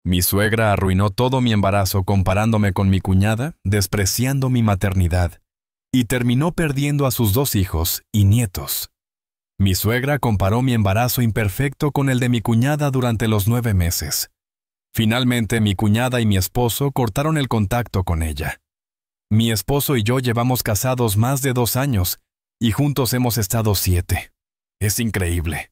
Mi suegra arruinó todo mi embarazo comparándome con mi cuñada, despreciando mi maternidad, y terminó perdiendo a sus 2 hijos y nietos. Mi suegra comparó mi embarazo imperfecto con el de mi cuñada durante los 9 meses. Finalmente, mi cuñada y mi esposo cortaron el contacto con ella. Mi esposo y yo llevamos casados más de 2 años, y juntos hemos estado 7. Es increíble.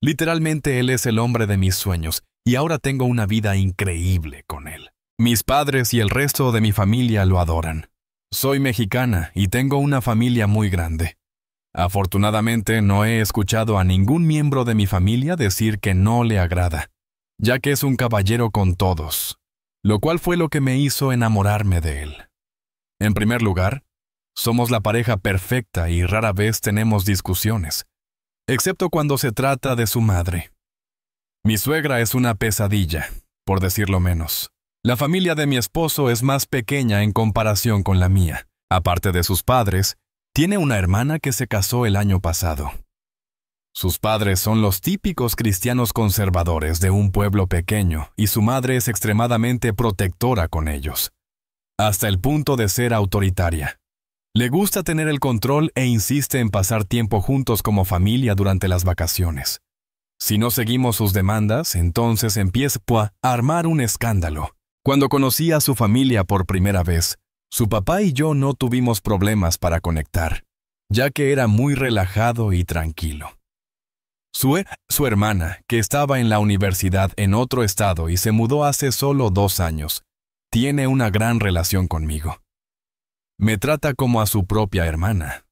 Literalmente él es el hombre de mis sueños, y ahora tengo una vida increíble con él. Mis padres y el resto de mi familia lo adoran. Soy mexicana y tengo una familia muy grande. Afortunadamente no he escuchado a ningún miembro de mi familia decir que no le agrada, ya que es un caballero con todos, lo cual fue lo que me hizo enamorarme de él. En primer lugar, somos la pareja perfecta y rara vez tenemos discusiones, excepto cuando se trata de su madre. Mi suegra es una pesadilla, por decirlo menos. La familia de mi esposo es más pequeña en comparación con la mía. Aparte de sus padres, tiene una hermana que se casó el año pasado. Sus padres son los típicos cristianos conservadores de un pueblo pequeño y su madre es extremadamente protectora con ellos, hasta el punto de ser autoritaria. Le gusta tener el control e insiste en pasar tiempo juntos como familia durante las vacaciones. Si no seguimos sus demandas, entonces empieza a armar un escándalo. Cuando conocí a su familia por primera vez, su papá y yo no tuvimos problemas para conectar, ya que era muy relajado y tranquilo. Su hermana, que estaba en la universidad en otro estado y se mudó hace solo 2 años, tiene una gran relación conmigo. Me trata como a su propia hermana.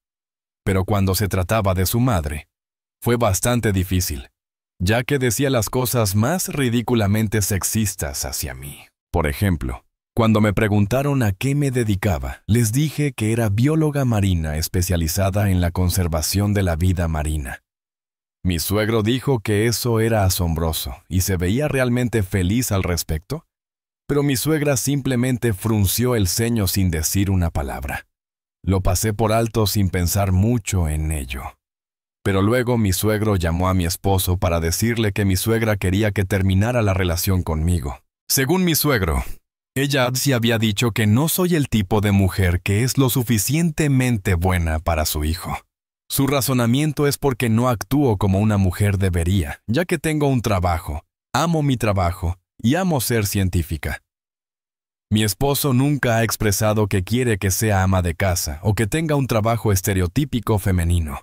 Pero cuando se trataba de su madre, fue bastante difícil, ya que decía las cosas más ridículamente sexistas hacia mí. Por ejemplo, cuando me preguntaron a qué me dedicaba, les dije que era bióloga marina especializada en la conservación de la vida marina. Mi suegro dijo que eso era asombroso y se veía realmente feliz al respecto, pero mi suegra simplemente frunció el ceño sin decir una palabra. Lo pasé por alto sin pensar mucho en ello. Pero luego mi suegro llamó a mi esposo para decirle que mi suegra quería que terminara la relación conmigo. Según mi suegro, ella sí había dicho que no soy el tipo de mujer que es lo suficientemente buena para su hijo. Su razonamiento es porque no actúo como una mujer debería, ya que tengo un trabajo, amo mi trabajo y amo ser científica. Mi esposo nunca ha expresado que quiere que sea ama de casa o que tenga un trabajo estereotípico femenino.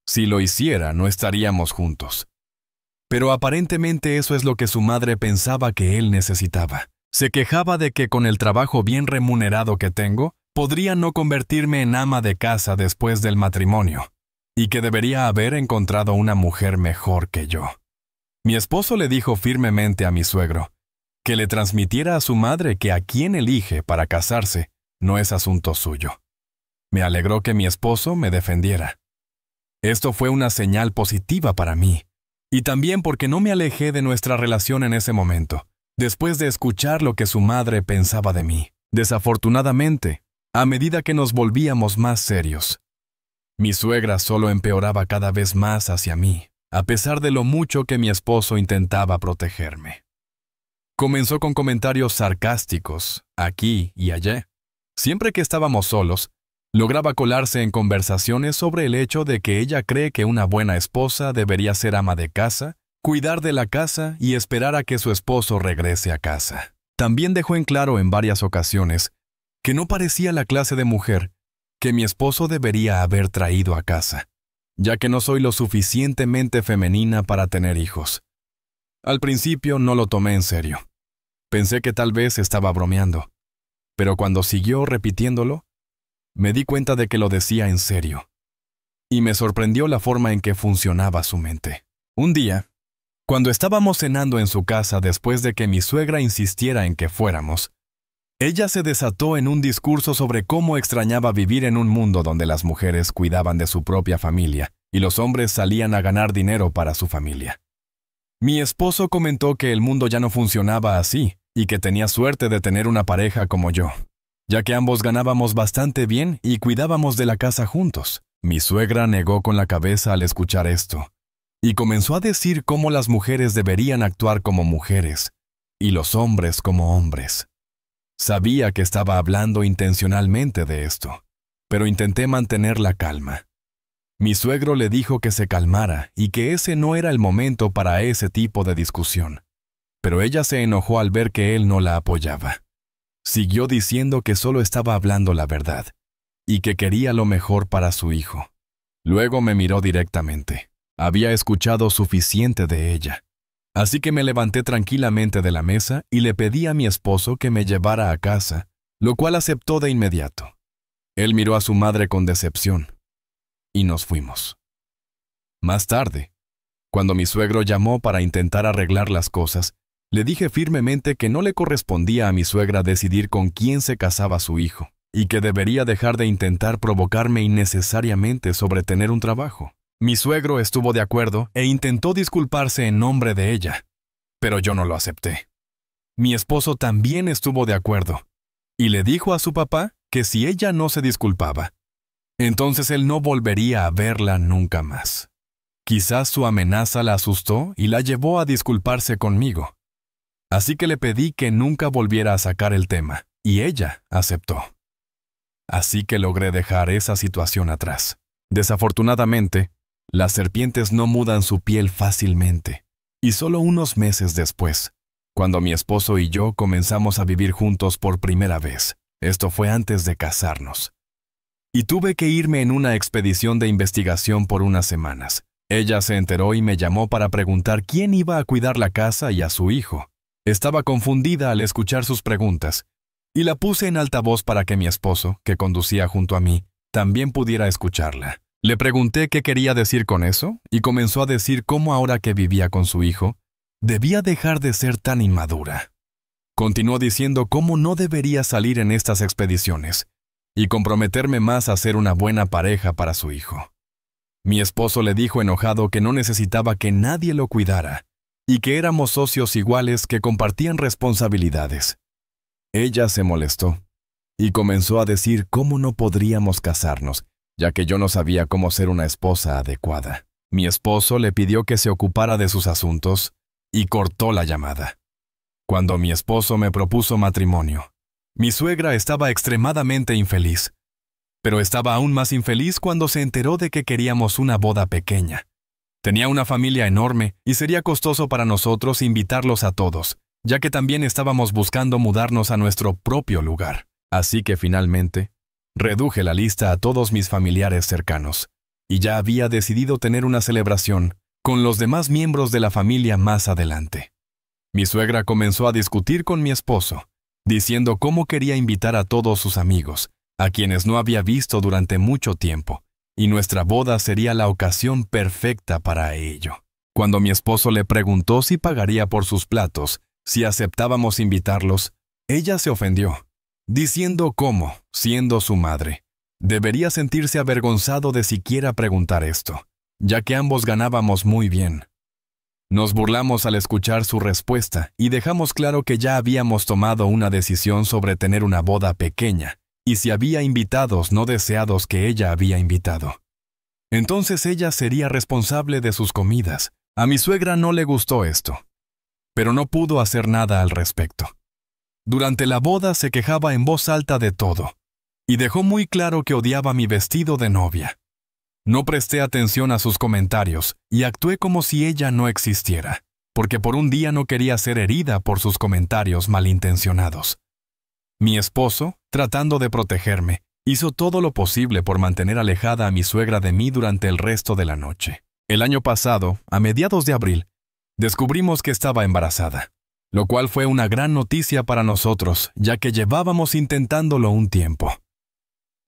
Si lo hiciera, no estaríamos juntos. Pero aparentemente eso es lo que su madre pensaba que él necesitaba. Se quejaba de que con el trabajo bien remunerado que tengo, podría no convertirme en ama de casa después del matrimonio, y que debería haber encontrado una mujer mejor que yo. Mi esposo le dijo firmemente a mi suegro que le transmitiera a su madre que a quien elige para casarse no es asunto suyo. Me alegró que mi esposo me defendiera. Esto fue una señal positiva para mí, y también porque no me alejé de nuestra relación en ese momento, después de escuchar lo que su madre pensaba de mí. Desafortunadamente, a medida que nos volvíamos más serios, mi suegra solo empeoraba cada vez más hacia mí, a pesar de lo mucho que mi esposo intentaba protegerme. Comenzó con comentarios sarcásticos, aquí y allá. Siempre que estábamos solos, lograba colarse en conversaciones sobre el hecho de que ella cree que una buena esposa debería ser ama de casa, cuidar de la casa y esperar a que su esposo regrese a casa. También dejó en claro en varias ocasiones que no parecía la clase de mujer que mi esposo debería haber traído a casa, ya que no soy lo suficientemente femenina para tener hijos. Al principio no lo tomé en serio. Pensé que tal vez estaba bromeando, pero cuando siguió repitiéndolo, me di cuenta de que lo decía en serio, y me sorprendió la forma en que funcionaba su mente. Un día, cuando estábamos cenando en su casa después de que mi suegra insistiera en que fuéramos, ella se desató en un discurso sobre cómo extrañaba vivir en un mundo donde las mujeres cuidaban de su propia familia y los hombres salían a ganar dinero para su familia. Mi esposo comentó que el mundo ya no funcionaba así y que tenía suerte de tener una pareja como yo, ya que ambos ganábamos bastante bien y cuidábamos de la casa juntos. Mi suegra negó con la cabeza al escuchar esto, y comenzó a decir cómo las mujeres deberían actuar como mujeres, y los hombres como hombres. Sabía que estaba hablando intencionalmente de esto, pero intenté mantener la calma. Mi suegro le dijo que se calmara y que ese no era el momento para ese tipo de discusión. Pero ella se enojó al ver que él no la apoyaba. Siguió diciendo que solo estaba hablando la verdad y que quería lo mejor para su hijo. Luego me miró directamente. Había escuchado suficiente de ella. Así que me levanté tranquilamente de la mesa y le pedí a mi esposo que me llevara a casa, lo cual aceptó de inmediato. Él miró a su madre con decepción y nos fuimos. Más tarde, cuando mi suegro llamó para intentar arreglar las cosas, le dije firmemente que no le correspondía a mi suegra decidir con quién se casaba su hijo y que debería dejar de intentar provocarme innecesariamente sobre tener un trabajo. Mi suegro estuvo de acuerdo e intentó disculparse en nombre de ella, pero yo no lo acepté. Mi esposo también estuvo de acuerdo y le dijo a su papá que si ella no se disculpaba, entonces él no volvería a verla nunca más. Quizás su amenaza la asustó y la llevó a disculparse conmigo. Así que le pedí que nunca volviera a sacar el tema, y ella aceptó. Así que logré dejar esa situación atrás. Desafortunadamente, las serpientes no mudan su piel fácilmente, y solo unos meses después, cuando mi esposo y yo comenzamos a vivir juntos por primera vez, esto fue antes de casarnos, y tuve que irme en una expedición de investigación por unas semanas. Ella se enteró y me llamó para preguntar quién iba a cuidar la casa y a su hijo. Estaba confundida al escuchar sus preguntas, y la puse en altavoz para que mi esposo, que conducía junto a mí, también pudiera escucharla. Le pregunté qué quería decir con eso, y comenzó a decir cómo ahora que vivía con su hijo, debía dejar de ser tan inmadura. Continuó diciendo cómo no debería salir en estas expediciones, y comprometerme más a ser una buena pareja para su hijo. Mi esposo le dijo enojado que no necesitaba que nadie lo cuidara, y que éramos socios iguales que compartían responsabilidades. Ella se molestó, y comenzó a decir cómo no podríamos casarnos, ya que yo no sabía cómo ser una esposa adecuada. Mi esposo le pidió que se ocupara de sus asuntos y cortó la llamada. Cuando mi esposo me propuso matrimonio, mi suegra estaba extremadamente infeliz, pero estaba aún más infeliz cuando se enteró de que queríamos una boda pequeña. Tenía una familia enorme y sería costoso para nosotros invitarlos a todos, ya que también estábamos buscando mudarnos a nuestro propio lugar. Así que finalmente, reduje la lista a todos mis familiares cercanos, y ya había decidido tener una celebración con los demás miembros de la familia más adelante. Mi suegra comenzó a discutir con mi esposo, diciendo cómo quería invitar a todos sus amigos, a quienes no había visto durante mucho tiempo, y nuestra boda sería la ocasión perfecta para ello. Cuando mi esposo le preguntó si pagaría por sus platos, si aceptábamos invitarlos, ella se ofendió, diciendo cómo, siendo su madre, debería sentirse avergonzado de siquiera preguntar esto, ya que ambos ganábamos muy bien. Nos burlamos al escuchar su respuesta y dejamos claro que ya habíamos tomado una decisión sobre tener una boda pequeña, y si había invitados no deseados que ella había invitado. Entonces ella sería responsable de sus comidas. A mi suegra no le gustó esto, pero no pudo hacer nada al respecto. Durante la boda se quejaba en voz alta de todo, y dejó muy claro que odiaba mi vestido de novia. No presté atención a sus comentarios y actué como si ella no existiera, porque por un día no quería ser herida por sus comentarios malintencionados. Mi esposo, tratando de protegerme, hizo todo lo posible por mantener alejada a mi suegra de mí durante el resto de la noche. El año pasado, a mediados de abril, descubrimos que estaba embarazada, lo cual fue una gran noticia para nosotros, ya que llevábamos intentándolo un tiempo.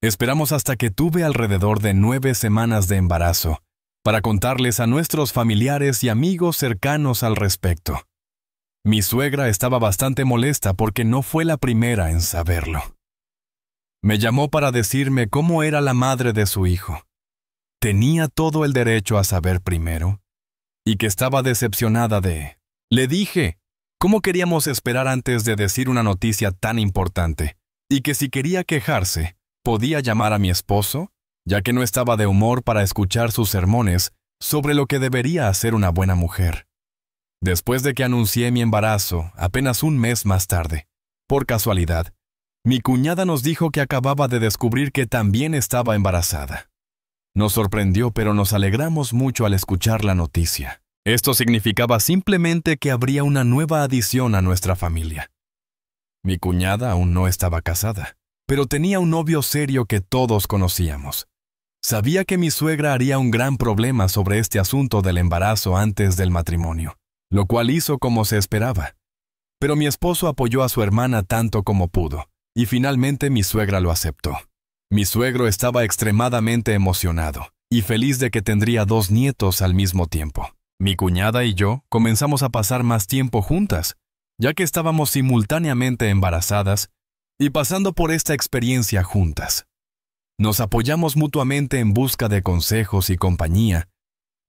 Esperamos hasta que tuve alrededor de 9 semanas de embarazo, para contarles a nuestros familiares y amigos cercanos al respecto. Mi suegra estaba bastante molesta porque no fue la primera en saberlo. Me llamó para decirme cómo era la madre de su hijo. Tenía todo el derecho a saber primero, y que estaba decepcionada de... Le dije, ¿cómo queríamos esperar antes de decir una noticia tan importante? Y que si quería quejarse, podía llamar a mi esposo, ya que no estaba de humor para escuchar sus sermones sobre lo que debería hacer una buena mujer. Después de que anuncié mi embarazo, apenas un mes más tarde, por casualidad, mi cuñada nos dijo que acababa de descubrir que también estaba embarazada. Nos sorprendió, pero nos alegramos mucho al escuchar la noticia. Esto significaba simplemente que habría una nueva adición a nuestra familia. Mi cuñada aún no estaba casada, pero tenía un novio serio que todos conocíamos. Sabía que mi suegra haría un gran problema sobre este asunto del embarazo antes del matrimonio, lo cual hizo como se esperaba. Pero mi esposo apoyó a su hermana tanto como pudo, y finalmente mi suegra lo aceptó. Mi suegro estaba extremadamente emocionado y feliz de que tendría 2 nietos al mismo tiempo. Mi cuñada y yo comenzamos a pasar más tiempo juntas, ya que estábamos simultáneamente embarazadas y pasando por esta experiencia juntas. Nos apoyamos mutuamente en busca de consejos y compañía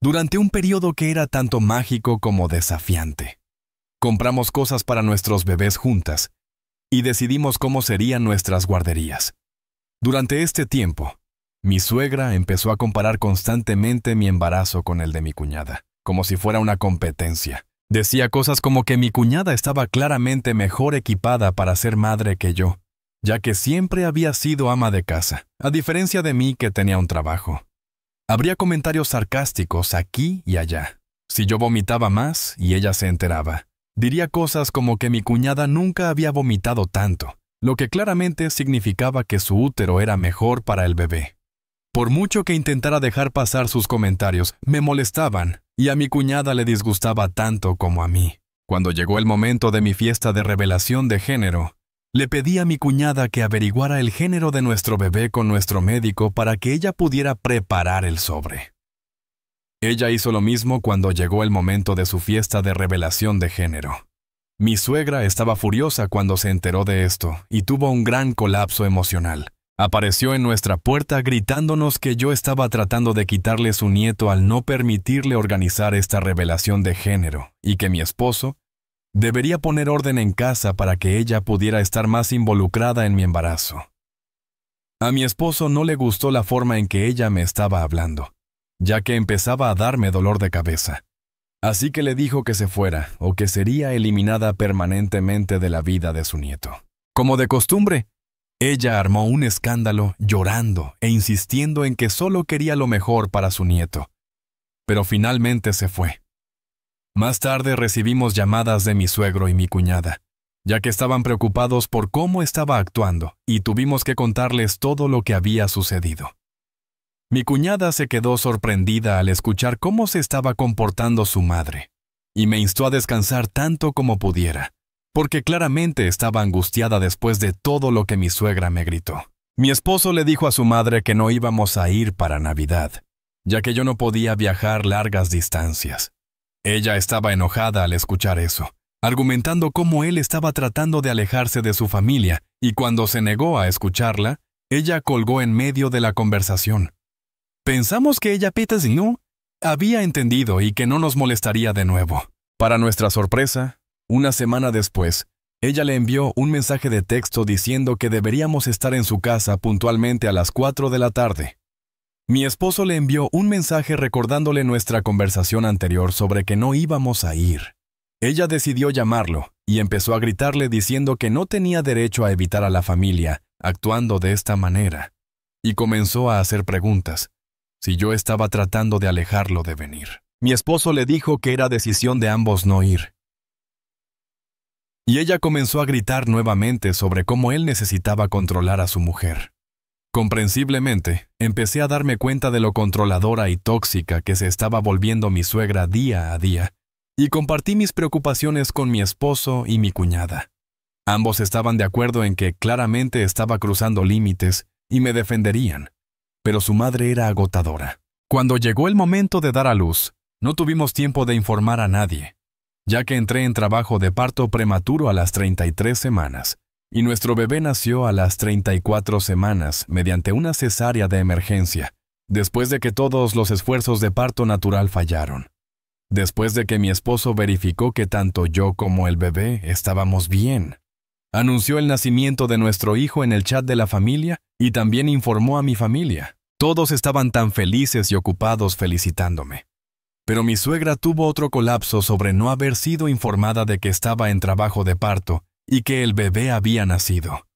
durante un periodo que era tanto mágico como desafiante. Compramos cosas para nuestros bebés juntas y decidimos cómo serían nuestras guarderías. Durante este tiempo, mi suegra empezó a comparar constantemente mi embarazo con el de mi cuñada, como si fuera una competencia. Decía cosas como que mi cuñada estaba claramente mejor equipada para ser madre que yo, ya que siempre había sido ama de casa, a diferencia de mí que tenía un trabajo. Habría comentarios sarcásticos aquí y allá. Si yo vomitaba más y ella se enteraba, diría cosas como que mi cuñada nunca había vomitado tanto, lo que claramente significaba que su útero era mejor para el bebé. Por mucho que intentara dejar pasar sus comentarios, me molestaban, y a mi cuñada le disgustaba tanto como a mí. Cuando llegó el momento de mi fiesta de revelación de género, le pedí a mi cuñada que averiguara el género de nuestro bebé con nuestro médico para que ella pudiera preparar el sobre. Ella hizo lo mismo cuando llegó el momento de su fiesta de revelación de género. Mi suegra estaba furiosa cuando se enteró de esto y tuvo un gran colapso emocional. Apareció en nuestra puerta gritándonos que yo estaba tratando de quitarle su nieto al no permitirle organizar esta revelación de género y que mi esposo debería poner orden en casa para que ella pudiera estar más involucrada en mi embarazo. A mi esposo no le gustó la forma en que ella me estaba hablando, ya que empezaba a darme dolor de cabeza. Así que le dijo que se fuera o que sería eliminada permanentemente de la vida de su nieto. Como de costumbre, ella armó un escándalo llorando e insistiendo en que solo quería lo mejor para su nieto. Pero finalmente se fue. Más tarde recibimos llamadas de mi suegro y mi cuñada, ya que estaban preocupados por cómo estaba actuando y tuvimos que contarles todo lo que había sucedido. Mi cuñada se quedó sorprendida al escuchar cómo se estaba comportando su madre y me instó a descansar tanto como pudiera, porque claramente estaba angustiada después de todo lo que mi suegra me gritó. Mi esposo le dijo a su madre que no íbamos a ir para Navidad, ya que yo no podía viajar largas distancias. Ella estaba enojada al escuchar eso, argumentando cómo él estaba tratando de alejarse de su familia, y cuando se negó a escucharla, ella colgó en medio de la conversación. Pensamos que ella no había entendido y que no nos molestaría de nuevo. Para nuestra sorpresa, una semana después, ella le envió un mensaje de texto diciendo que deberíamos estar en su casa puntualmente a las 4 de la tarde. Mi esposo le envió un mensaje recordándole nuestra conversación anterior sobre que no íbamos a ir. Ella decidió llamarlo y empezó a gritarle diciendo que no tenía derecho a evitar a la familia actuando de esta manera, y comenzó a hacer preguntas, si yo estaba tratando de alejarlo de venir. Mi esposo le dijo que era decisión de ambos no ir. Y ella comenzó a gritar nuevamente sobre cómo él necesitaba controlar a su mujer. Comprensiblemente, empecé a darme cuenta de lo controladora y tóxica que se estaba volviendo mi suegra día a día, y compartí mis preocupaciones con mi esposo y mi cuñada. Ambos estaban de acuerdo en que claramente estaba cruzando límites y me defenderían, pero su madre era agotadora. Cuando llegó el momento de dar a luz, no tuvimos tiempo de informar a nadie, ya que entré en trabajo de parto prematuro a las 33 semanas. Y nuestro bebé nació a las 34 semanas mediante una cesárea de emergencia, después de que todos los esfuerzos de parto natural fallaron. Después de que mi esposo verificó que tanto yo como el bebé estábamos bien. Anunció el nacimiento de nuestro hijo en el chat de la familia y también informó a mi familia. Todos estaban tan felices y ocupados felicitándome. Pero mi suegra tuvo otro colapso sobre no haber sido informada de que estaba en trabajo de parto y que el bebé había nacido.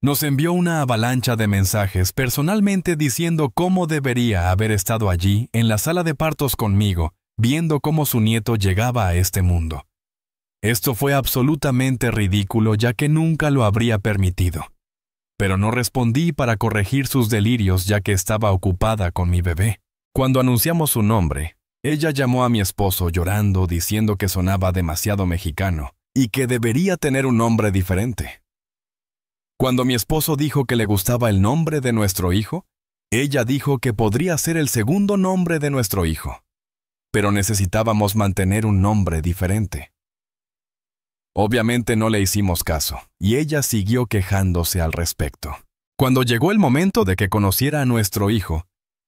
Nos envió una avalancha de mensajes personalmente diciendo cómo debería haber estado allí en la sala de partos conmigo, viendo cómo su nieto llegaba a este mundo. Esto fue absolutamente ridículo, ya que nunca lo habría permitido. Pero no respondí para corregir sus delirios, ya que estaba ocupada con mi bebé. Cuando anunciamos su nombre, ella llamó a mi esposo llorando, diciendo que sonaba demasiado mexicano y que debería tener un nombre diferente. Cuando mi esposo dijo que le gustaba el nombre de nuestro hijo, ella dijo que podría ser el segundo nombre de nuestro hijo, pero necesitábamos mantener un nombre diferente. Obviamente no le hicimos caso, y ella siguió quejándose al respecto. Cuando llegó el momento de que conociera a nuestro hijo,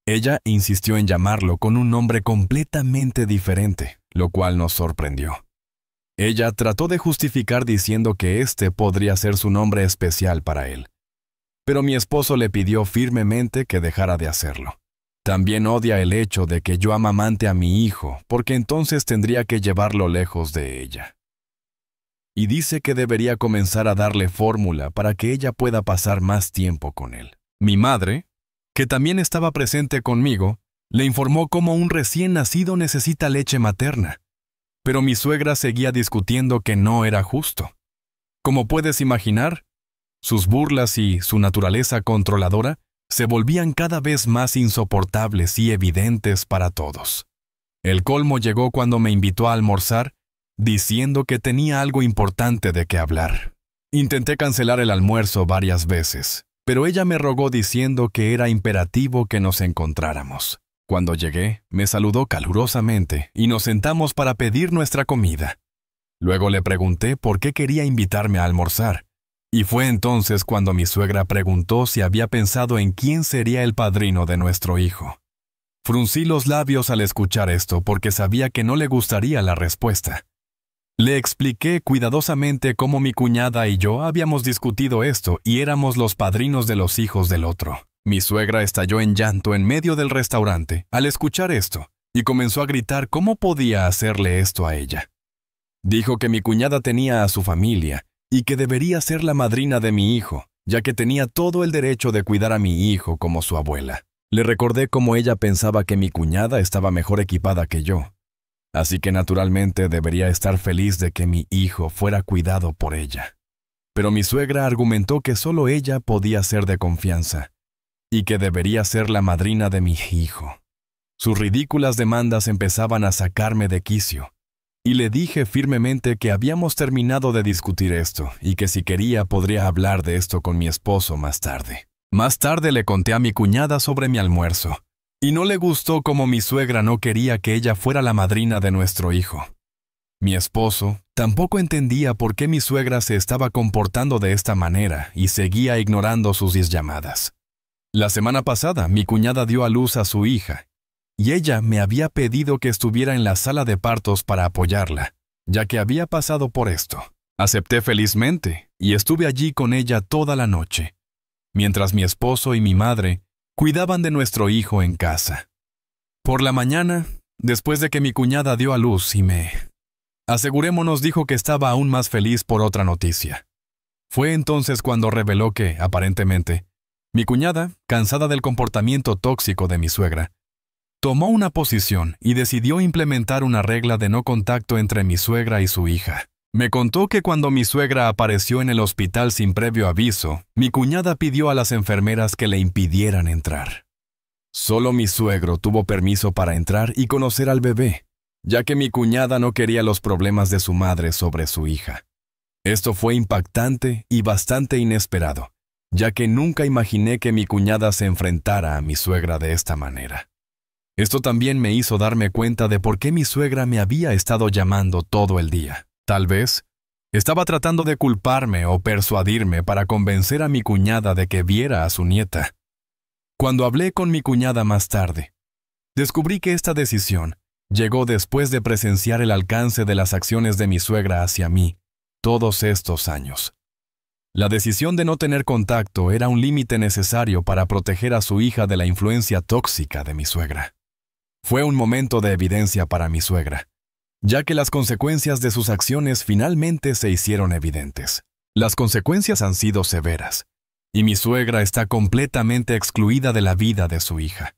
ella insistió en llamarlo con un nombre completamente diferente, lo cual nos sorprendió. Ella trató de justificar diciendo que este podría ser su nombre especial para él, pero mi esposo le pidió firmemente que dejara de hacerlo. También odia el hecho de que yo amamante a mi hijo, porque entonces tendría que llevarlo lejos de ella. Y dice que debería comenzar a darle fórmula para que ella pueda pasar más tiempo con él. Mi madre, que también estaba presente conmigo, le informó cómo un recién nacido necesita leche materna, pero mi suegra seguía discutiendo que no era justo. Como puedes imaginar, sus burlas y su naturaleza controladora se volvían cada vez más insoportables y evidentes para todos. El colmo llegó cuando me invitó a almorzar, diciendo que tenía algo importante de qué hablar. Intenté cancelar el almuerzo varias veces, pero ella me rogó diciendo que era imperativo que nos encontráramos. Cuando llegué, me saludó calurosamente y nos sentamos para pedir nuestra comida. Luego le pregunté por qué quería invitarme a almorzar, y fue entonces cuando mi suegra preguntó si había pensado en quién sería el padrino de nuestro hijo. Fruncí los labios al escuchar esto porque sabía que no le gustaría la respuesta. Le expliqué cuidadosamente cómo mi cuñada y yo habíamos discutido esto y éramos los padrinos de los hijos del otro. Mi suegra estalló en llanto en medio del restaurante al escuchar esto y comenzó a gritar cómo podía hacerle esto a ella. Dijo que mi cuñada tenía a su familia y que debería ser la madrina de mi hijo, ya que tenía todo el derecho de cuidar a mi hijo como su abuela. Le recordé cómo ella pensaba que mi cuñada estaba mejor equipada que yo, así que naturalmente debería estar feliz de que mi hijo fuera cuidado por ella. Pero mi suegra argumentó que solo ella podía ser de confianza y que debería ser la madrina de mi hijo. Sus ridículas demandas empezaban a sacarme de quicio, y le dije firmemente que habíamos terminado de discutir esto y que si quería podría hablar de esto con mi esposo más tarde. Más tarde le conté a mi cuñada sobre mi almuerzo, y no le gustó como mi suegra no quería que ella fuera la madrina de nuestro hijo. Mi esposo tampoco entendía por qué mi suegra se estaba comportando de esta manera y seguía ignorando sus llamadas. La semana pasada, mi cuñada dio a luz a su hija, y ella me había pedido que estuviera en la sala de partos para apoyarla, ya que había pasado por esto. Acepté felizmente, y estuve allí con ella toda la noche, mientras mi esposo y mi madre cuidaban de nuestro hijo en casa. Por la mañana, después de que mi cuñada dio a luz y asegurémonos, dijo que estaba aún más feliz por otra noticia. Fue entonces cuando reveló que, aparentemente, mi cuñada, cansada del comportamiento tóxico de mi suegra, tomó una posición y decidió implementar una regla de no contacto entre mi suegra y su hija. Me contó que cuando mi suegra apareció en el hospital sin previo aviso, mi cuñada pidió a las enfermeras que le impidieran entrar. Solo mi suegro tuvo permiso para entrar y conocer al bebé, ya que mi cuñada no quería los problemas de su madre sobre su hija. Esto fue impactante y bastante inesperado, ya que nunca imaginé que mi cuñada se enfrentara a mi suegra de esta manera. Esto también me hizo darme cuenta de por qué mi suegra me había estado llamando todo el día. Tal vez estaba tratando de culparme o persuadirme para convencer a mi cuñada de que viera a su nieta. Cuando hablé con mi cuñada más tarde, descubrí que esta decisión llegó después de presenciar el alcance de las acciones de mi suegra hacia mí todos estos años. La decisión de no tener contacto era un límite necesario para proteger a su hija de la influencia tóxica de mi suegra. Fue un momento de evidencia para mi suegra, ya que las consecuencias de sus acciones finalmente se hicieron evidentes. Las consecuencias han sido severas, y mi suegra está completamente excluida de la vida de su hija,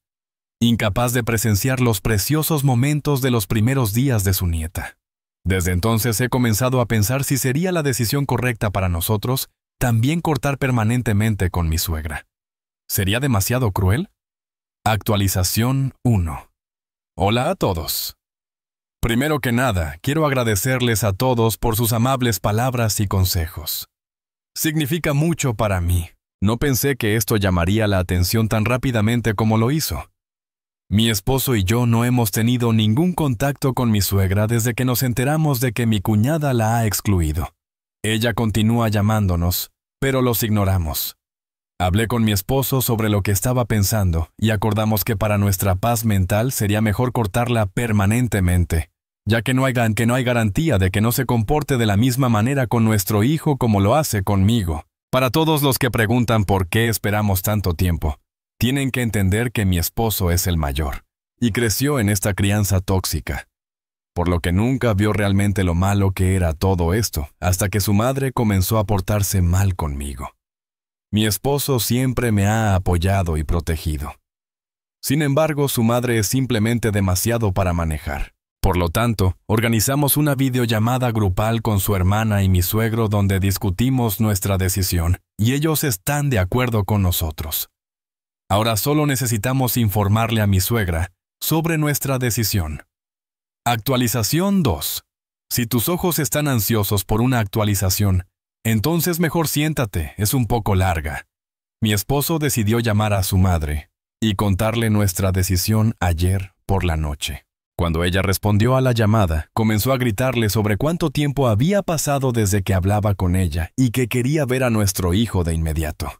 incapaz de presenciar los preciosos momentos de los primeros días de su nieta. Desde entonces he comenzado a pensar si sería la decisión correcta para nosotros también cortar permanentemente con mi suegra. ¿Sería demasiado cruel? Actualización 1. Hola a todos. Primero que nada, quiero agradecerles a todos por sus amables palabras y consejos. Significa mucho para mí. No pensé que esto llamaría la atención tan rápidamente como lo hizo. Mi esposo y yo no hemos tenido ningún contacto con mi suegra desde que nos enteramos de que mi cuñada la ha excluido. Ella continúa llamándonos, pero los ignoramos. Hablé con mi esposo sobre lo que estaba pensando y acordamos que para nuestra paz mental sería mejor cortarla permanentemente, ya que no hay garantía de que no se comporte de la misma manera con nuestro hijo como lo hace conmigo. Para todos los que preguntan por qué esperamos tanto tiempo, tienen que entender que mi esposo es el mayor y creció en esta crianza tóxica, por lo que nunca vio realmente lo malo que era todo esto, hasta que su madre comenzó a portarse mal conmigo. Mi esposo siempre me ha apoyado y protegido. Sin embargo, su madre es simplemente demasiado para manejar. Por lo tanto, organizamos una videollamada grupal con su hermana y mi suegro donde discutimos nuestra decisión, y ellos están de acuerdo con nosotros. Ahora solo necesitamos informarle a mi suegra sobre nuestra decisión. Actualización 2. Si tus ojos están ansiosos por una actualización, entonces mejor siéntate, es un poco larga. Mi esposo decidió llamar a su madre y contarle nuestra decisión ayer por la noche. Cuando ella respondió a la llamada, comenzó a gritarle sobre cuánto tiempo había pasado desde que hablaba con ella y que quería ver a nuestro hijo de inmediato.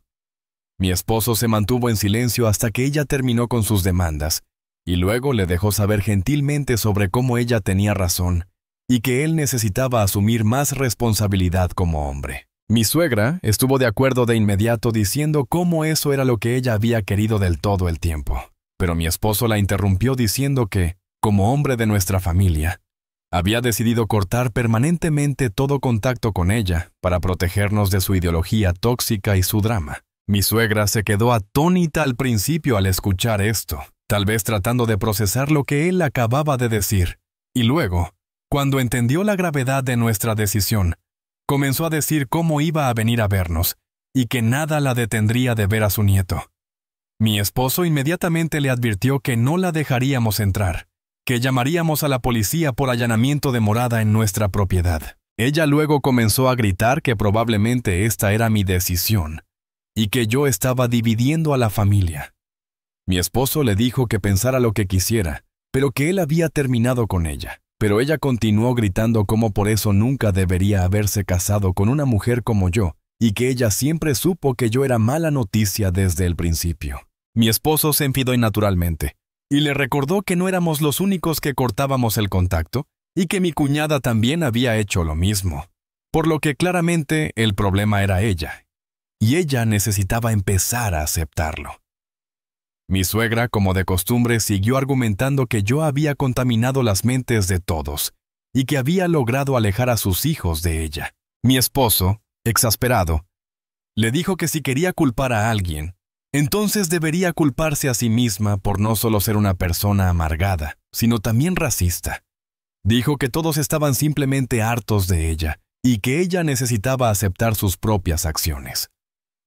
Mi esposo se mantuvo en silencio hasta que ella terminó con sus demandas, y luego le dejó saber gentilmente sobre cómo ella tenía razón y que él necesitaba asumir más responsabilidad como hombre. Mi suegra estuvo de acuerdo de inmediato diciendo cómo eso era lo que ella había querido del todo el tiempo, pero mi esposo la interrumpió diciendo que, como hombre de nuestra familia, había decidido cortar permanentemente todo contacto con ella para protegernos de su ideología tóxica y su drama. Mi suegra se quedó atónita al principio al escuchar esto, tal vez tratando de procesar lo que él acababa de decir, y luego, cuando entendió la gravedad de nuestra decisión, comenzó a decir cómo iba a venir a vernos y que nada la detendría de ver a su nieto. Mi esposo inmediatamente le advirtió que no la dejaríamos entrar, que llamaríamos a la policía por allanamiento de morada en nuestra propiedad. Ella luego comenzó a gritar que probablemente esta era mi decisión y que yo estaba dividiendo a la familia. Mi esposo le dijo que pensara lo que quisiera, pero que él había terminado con ella. Pero ella continuó gritando cómo por eso nunca debería haberse casado con una mujer como yo, y que ella siempre supo que yo era mala noticia desde el principio. Mi esposo se enfidó naturalmente, y le recordó que no éramos los únicos que cortábamos el contacto, y que mi cuñada también había hecho lo mismo, por lo que claramente el problema era ella, y ella necesitaba empezar a aceptarlo. Mi suegra, como de costumbre, siguió argumentando que yo había contaminado las mentes de todos y que había logrado alejar a sus hijos de ella. Mi esposo, exasperado, le dijo que si quería culpar a alguien, entonces debería culparse a sí misma por no solo ser una persona amargada, sino también racista. Dijo que todos estaban simplemente hartos de ella y que ella necesitaba aceptar sus propias acciones.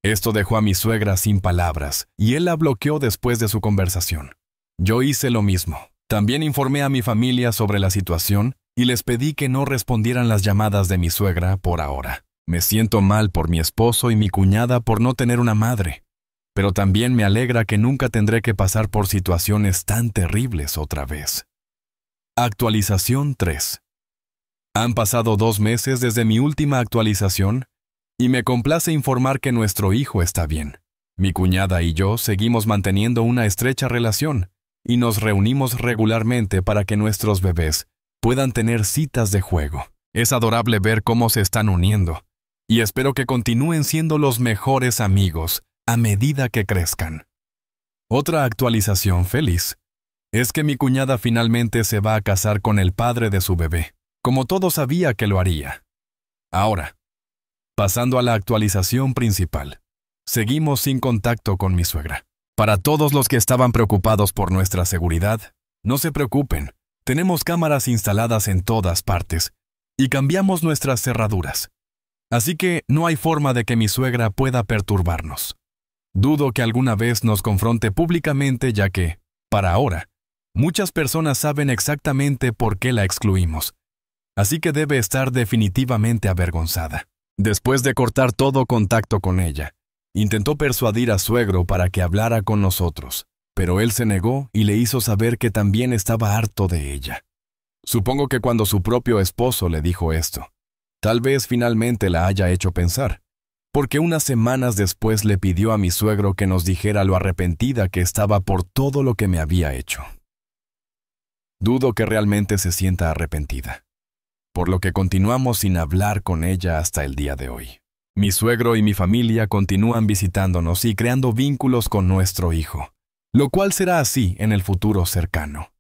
Esto dejó a mi suegra sin palabras, y él la bloqueó después de su conversación. Yo hice lo mismo. También informé a mi familia sobre la situación y les pedí que no respondieran las llamadas de mi suegra por ahora. Me siento mal por mi esposo y mi cuñada por no tener una madre, pero también me alegra que nunca tendré que pasar por situaciones tan terribles otra vez. Actualización 3. Han pasado 2 meses desde mi última actualización, y me complace informar que nuestro hijo está bien. Mi cuñada y yo seguimos manteniendo una estrecha relación y nos reunimos regularmente para que nuestros bebés puedan tener citas de juego. Es adorable ver cómo se están uniendo y espero que continúen siendo los mejores amigos a medida que crezcan. Otra actualización feliz es que mi cuñada finalmente se va a casar con el padre de su bebé, como todo sabía que lo haría. Ahora, pasando a la actualización principal, seguimos sin contacto con mi suegra. Para todos los que estaban preocupados por nuestra seguridad, no se preocupen, tenemos cámaras instaladas en todas partes y cambiamos nuestras cerraduras. Así que no hay forma de que mi suegra pueda perturbarnos. Dudo que alguna vez nos confronte públicamente, ya que, para ahora, muchas personas saben exactamente por qué la excluimos. Así que debe estar definitivamente avergonzada. Después de cortar todo contacto con ella, intentó persuadir a suegro para que hablara con nosotros, pero él se negó y le hizo saber que también estaba harto de ella. Supongo que cuando su propio esposo le dijo esto, tal vez finalmente la haya hecho pensar, porque unas semanas después le pidió a mi suegro que nos dijera lo arrepentida que estaba por todo lo que me había hecho. Dudo que realmente se sienta arrepentida, por lo que continuamos sin hablar con ella hasta el día de hoy. Mi suegro y mi familia continúan visitándonos y creando vínculos con nuestro hijo, lo cual será así en el futuro cercano.